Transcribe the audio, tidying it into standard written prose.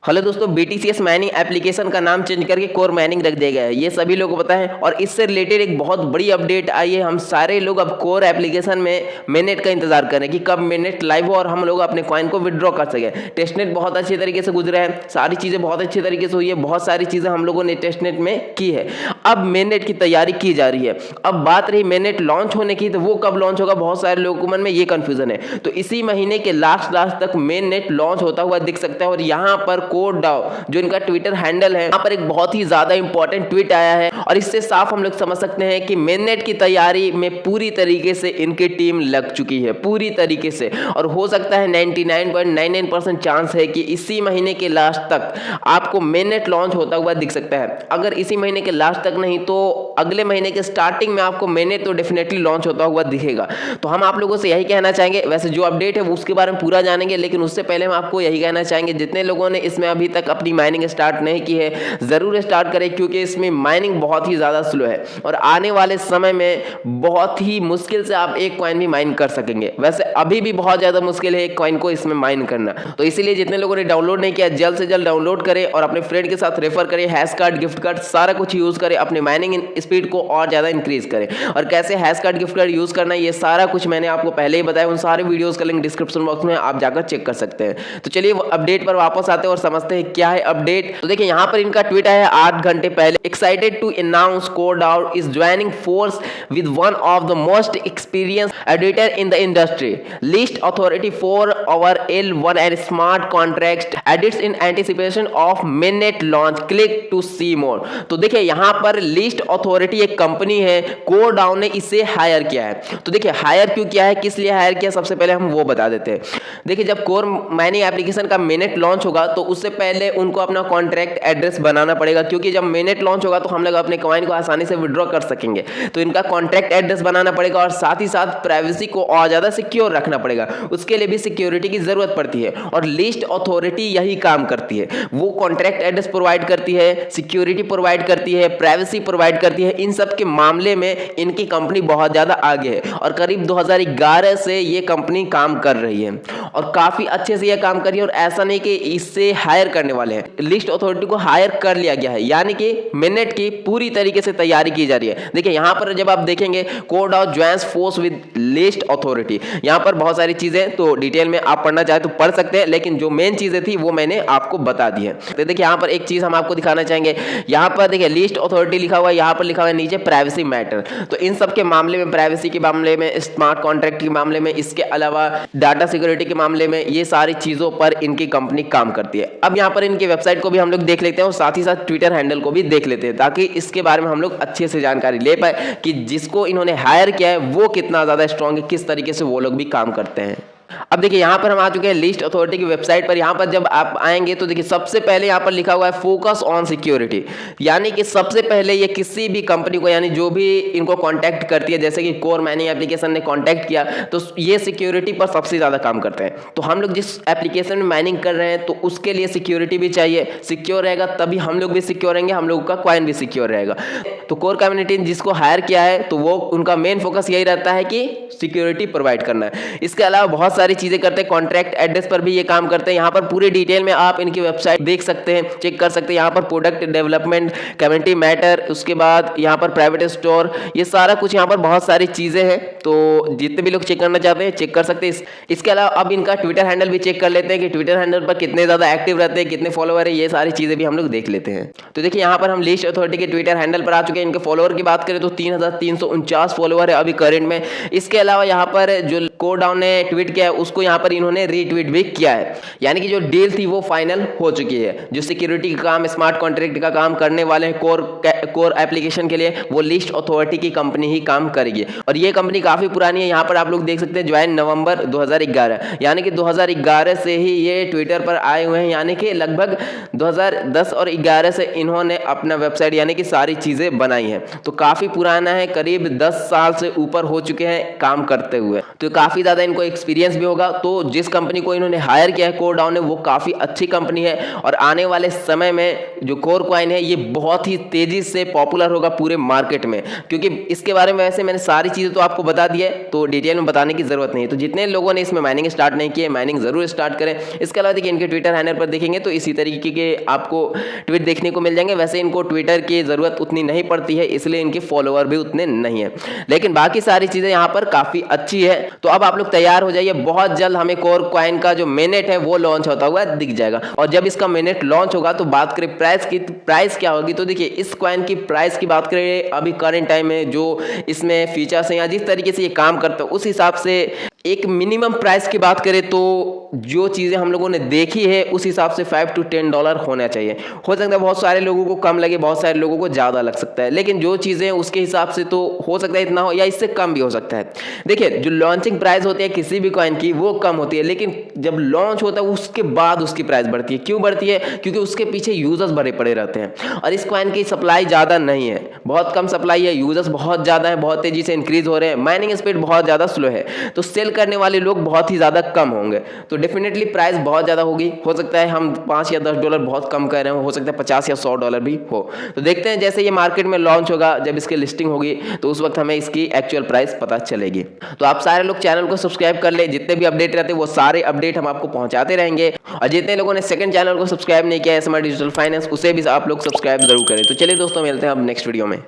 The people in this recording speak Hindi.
हेलो दोस्तों, BTCS माइनिंग एप्लीकेशन का नाम चेंज करके कोर माइनिंग रख दिया गया है। ये सभी लोगों को पता है और इससे रिलेटेड एक बहुत बड़ी अपडेट आई है। हम सारे लोग अब कोर एप्लीकेशन में मेननेट का इंतजार कर रहे हैं कि कब मेननेट लाइव हो और हम लोग अपने कॉइन को विड्रॉ कर सकें। टेस्टनेट बहुत अच्छे तरीके से गुजरे हैं, सारी चीज़ें बहुत अच्छे तरीके से हुई है, बहुत सारी चीज़ें हम लोगों ने टेस्टनेट में की है। अब मेननेट की तैयारी की जा रही है। अब बात रही मेननेट लॉन्च होने की, तो वो कब लॉन्च होगा, बहुत सारे लोगों के मन में ये कन्फ्यूजन है। तो इसी महीने के लास्ट तक मेननेट लॉन्च होता हुआ दिख सकता है। और यहाँ पर कोड डाओ जो इनका ट्विटर हैंडल है, यहाँ पर एक बहुत ही ज्यादा इंपॉर्टेंट ट्वीट आया है और इससे साफ हम लोग समझ सकते हैं कि मेननेट की तैयारी में पूरी तरीके से इनकी टीम लग चुकी है, पूरी तरीके से। और हो सकता है 99.99% चांस है कि इसी महीने के लास्ट तक आपको मेननेट लॉन्च होता हुआ दिख सकता है। अगर इसी महीने के लास्ट तक नहीं तो अगले महीने के स्टार्टिंग में आपको मेननेट तो डेफिनेटली लॉन्च होता हुआ दिखेगा। तो हम आप लोगों से यही कहना चाहेंगे, वैसे जो अपडेट है वो उसके बारे में पूरा जानेंगे, लेकिन उससे पहले हम आपको यही कहना चाहेंगे जितने लोगों ने इसमें अभी तक अपनी माइनिंग स्टार्ट नहीं की है जरूर स्टार्ट करें, क्योंकि इसमें माइनिंग बहुत ही ज्यादा स्लो है और आने वाले समय में बहुत ही मुश्किल से आप एक कॉइन भी माइन कर सकेंगे। वैसे अभी भी बहुत ज्यादा मुश्किल है एक कॉइन को इसमें माइन करना। तो इसीलिए जितने लोगों ने डाउनलोड नहीं किया जल्द से जल्द डाउनलोड करें और अपने फ्रेंड के साथ रेफर करें, हैश कार्ड, गिफ्ट कार्ड सारा कुछ यूज करें, अपने माइनिंग स्पीड को और ज्यादा इंक्रीज करें। और कैसे hash card, gift card use करना है ये सारा कुछ मैंने आपको पहले ही बताया। उन सारे वीडियोस का लिंक डिस्क्रिप्शन बॉक्स में आप जाकर चेक कर सकते हैं। तो चलिए अपडेट पर वापस आते हैं और समझते हैं क्या है अपडेट। तो देखिए यहाँ पर इनका ट्वीट है 8 घंटे पहले, excited to announce Kordao is joining forces with one of the most experience editor in the industry, list authority for our L1 and smart contract edits in anticipation of mainnet launch, click to see more. तो देखिए यहाँ पर लिस्ट अथॉरिटी एक कंपनी है, कोरडाओ ने इसे हायर किया है। तो देखिए हायर क्यों किया है, किस लिए हायर किया, सबसे पहले हम वो बता देते हैं। देखिए जब कोर माइनिंग एप्लीकेशन का मेननेट लॉन्च होगा तो उससे पहले उनको अपना कॉन्ट्रैक्ट एड्रेस बनाना पड़ेगा, क्योंकि जब मेननेट लॉन्च होगा तो हम लोग अपने कॉइन को आसानी से विड्रॉ कर सकेंगे। तो इनका कॉन्ट्रैक्ट एड्रेस बनाना पड़ेगा और साथ ही साथ प्राइवेसी को और ज्यादा सिक्योर रखना पड़ेगा। उसके लिए भी सिक्योरिटी की जरूरत पड़ती है और लिस्ट अथॉरिटी यही काम करती है। वो कॉन्ट्रैक्ट एड्रेस प्रोवाइड करती है, सिक्योरिटी प्रोवाइड करती है, प्राइवेसी प्रोवाइड करती है। इन सब के मामले में इनकी कंपनी बहुत ज्यादा आगे है और करीब 2011 से ये कंपनी काम कर रही है और काफी अच्छे से ये काम कर रही है। और ऐसा नहीं कि इससे हायर करने वाले हैं, लिस्ट अथॉरिटी को हायर कर लिया गया है, यानी कि मेननेट की पूरी तरीके से तैयारी की जा रही है। देखिए यहाँ पर जब आप देखेंगे Kordao joins forces with list authority, यहाँ पर बहुत सारी चीजें तो डिटेल में आप पढ़ना चाहे तो पढ़ सकते हैं, लेकिन जो मेन चीजें थी वो मैंने आपको बता दी है। तो देखिए यहाँ पर एक चीज हम आपको दिखाना चाहेंगे, यहाँ पर देखिए लिस्ट अथॉरिटी लिखा हुआ है, यहाँ पर लिखा हुआ है नीचे प्राइवेसी मैटर। तो इन सब के मामले में, प्राइवेसी के मामले में, स्मार्ट कॉन्ट्रैक्ट के मामले में, इसके अलावा डाटा सिक्योरिटी के मामले में, ये सारी चीजों पर इनकी कंपनी काम करती है। अब यहाँ पर इनकी वेबसाइट को भी हम लोग देख लेते हैं और साथ ही साथ ट्विटर हैंडल को भी देख लेते हैं, ताकि इसके बारे में हम लोग अच्छे से जानकारी ले पाए कि जिसको इन्होंने हायर किया है वो कितना ज्यादा स्ट्रांग है, किस तरीके से वो लोग भी काम करते हैं। अब देखिए यहाँ पर हम आ चुके हैं लिस्ट अथॉरिटी की वेबसाइट पर। यहाँ पर जब आप आएंगे तो देखिए सबसे पहले यहाँ पर लिखा हुआ है फोकस ऑन सिक्योरिटी, यानी कि सबसे पहले ये किसी भी कंपनी को, यानी जो भी इनको कांटेक्ट करती है, जैसे कि कोर माइनिंग एप्लीकेशन ने कांटेक्ट किया तो ये सिक्योरिटी पर सबसे ज़्यादा काम करते हैं। तो हम लोग जिस एप्लीकेशन में माइनिंग कर रहे हैं तो उसके लिए सिक्योरिटी भी चाहिए, सिक्योर रहेगा तभी हम लोग भी सिक्योर रहेंगे, हम लोगों का कॉइन भी सिक्योर रहेगा। तो कोर कम्युनिटी ने जिसको हायर किया है तो वो उनका मेन फोकस यही रहता है कि सिक्योरिटी प्रोवाइड करना है। इसके अलावा बहुत सारी चीजें करते हैं, कॉन्ट्रैक्ट एड्रेस पर भी ये काम करते हैं। यहाँ पर पूरे डिटेल में आप इनकी वेबसाइट देख सकते हैं, चेक कर सकते हैं। यहाँ पर प्रोडक्ट डेवलपमेंट, कम्युनिटी मैटर, उसके बाद यहाँ पर प्राइवेट स्टोर, ये सारा कुछ यहाँ पर बहुत सारी चीजें हैं। तो जितने भी लोग चेक करना चाहते हैं चेक कर सकते हैं। इसके अलावा अब इनका ट्विटर हैंडल भी चेक कर लेते हैं कि ट्विटर हैंडल पर कितने ज्यादा एक्टिव रहते हैं, कितने फॉलोअर है, ये सारी चीजें भी हम लोग देख लेते हैं। तो देखिए यहाँ पर हम लिस्ट अथॉरिटी के ट्विटर हैंडल पर आ चुके हैं। इनके फॉलोअर की बात करें तो 3349 फॉलोअर है अभी करंट में। इसके अलावा यहाँ पर जो कोरडाओ ने ट्वीट किया है उसको यहाँ पर इन्होंने रीट्वीट भी किया है, यानी कि जो डील थी वो फाइनल हो चुकी है। जो सिक्योरिटी का काम, स्मार्ट कॉन्ट्रैक्ट का काम करने वाले हैं कोर एप्लीकेशन के लिए, वो लिस्ट अथॉरिटी की कंपनी ही काम करेगी। और ये कंपनी काफी पुरानी है, यहाँ पर आप लोग देख सकते हैं ज्वाइन नवंबर 2011, यानी कि 2011 से ही ये ट्विटर पर आए हुए हैं, यानी कि लगभग 2010 और 11 से इन्होंने अपना वेबसाइट यानी कि सारी चीजें बनाई हैं। तो काफी पुराना है, करीब 10 साल से ऊपर हो चुके हैं काम करते हुए। तो काफी ज्यादा इनको एक्सपीरियंस भी होगा। तो जिस कंपनी को इन्होंने हायर किया है कोर डाउन ने, वो काफ़ी अच्छी कंपनी है और आने वाले समय में जो कोर कॉइन है ये बहुत ही तेज़ी से पॉपुलर होगा पूरे मार्केट में, क्योंकि इसके बारे में वैसे मैंने सारी चीज़ें तो आपको बता दी है, तो डिटेल में बताने की ज़रूरत नहीं है। तो जितने लोगों ने इसमें माइनिंग स्टार्ट नहीं की है, माइनिंग ज़रूर स्टार्ट करें। इसके अलावा देखिए इनके ट्विटर हैंडल पर देखेंगे तो इसी तरीके के आपको ट्वीट देखने को मिल जाएंगे। वैसे इनको ट्विटर की ज़रूरत उतनी नहीं पड़ती है, इसलिए इनके फॉलोअर भी उतने नहीं है, लेकिन बाकी सारी चीज़ें यहाँ पर काफ़ी अच्छी है। तो अब आप लोग तैयार हो जाइए, बहुत जल्द हमें कोर कॉइन का जो मेनेट है वो लॉन्च होता हुआ दिख जाएगा। और जब इसका मेनेट लॉन्च होगा तो बात करें प्राइस की, प्राइस क्या होगी, तो देखिए इस कॉइन की प्राइस की बात करें अभी करंट टाइम में जो इसमें फीचर्स हैं या जिस तरीके से ये काम करता है उस हिसाब से एक मिनिमम प्राइस की बात करें तो जो चीज़ें हम लोगों ने देखी है उस हिसाब से $5 to $10 होना चाहिए। हो सकता है बहुत सारे लोगों को कम लगे, बहुत सारे लोगों को ज़्यादा लग सकता है, लेकिन जो चीज़ें उसके हिसाब से तो हो सकता है इतना हो या इससे कम भी हो सकता है। देखिए जो लॉन्चिंग प्राइस होती है किसी भी कॉइन की वो कम होती है, लेकिन जब लॉन्च होता है उसके बाद उसकी प्राइस बढ़ती है। क्यों बढ़ती है? क्योंकि उसके पीछे यूजर्स भरे पड़े रहते हैं और इस कॉइन की सप्लाई ज़्यादा नहीं है, बहुत कम सप्लाई है, यूजर्स बहुत ज़्यादा है, बहुत तेज़ी से इंक्रीज हो रहे हैं, माइनिंग स्पीड बहुत ज़्यादा स्लो है, तो सेल करने वाले लोग बहुत ही ज़्यादा कम होंगे, तो डेफिनेटली प्राइस बहुत ज़्यादा होगी। हो सकता है हम $5 या $10 बहुत कम कह रहे हो सकता है $50 या $100 भी हो। तो देखते हैं जैसे ये मार्केट में लॉन्च होगा, जब इसकी लिस्टिंग होगी तो उस वक्त हमें इसकी एक्चुअल प्राइस पता चलेगी। तो आप सारे लोग चैनल को सब्सक्राइब कर ले, जितने भी अपडेट रहते हैं वो सारे अपडेट हम आपको पहुंचाते रहेंगे। और जितने लोगों ने सेकंड चैनल को सब्सक्राइब नहीं किया है स्मार्ट डिजिटल फाइनेंस, उसे भी आप लोग सब्सक्राइब जरूर करें। तो चलिए दोस्तों मिलते हैं अब नेक्स्ट वीडियो में।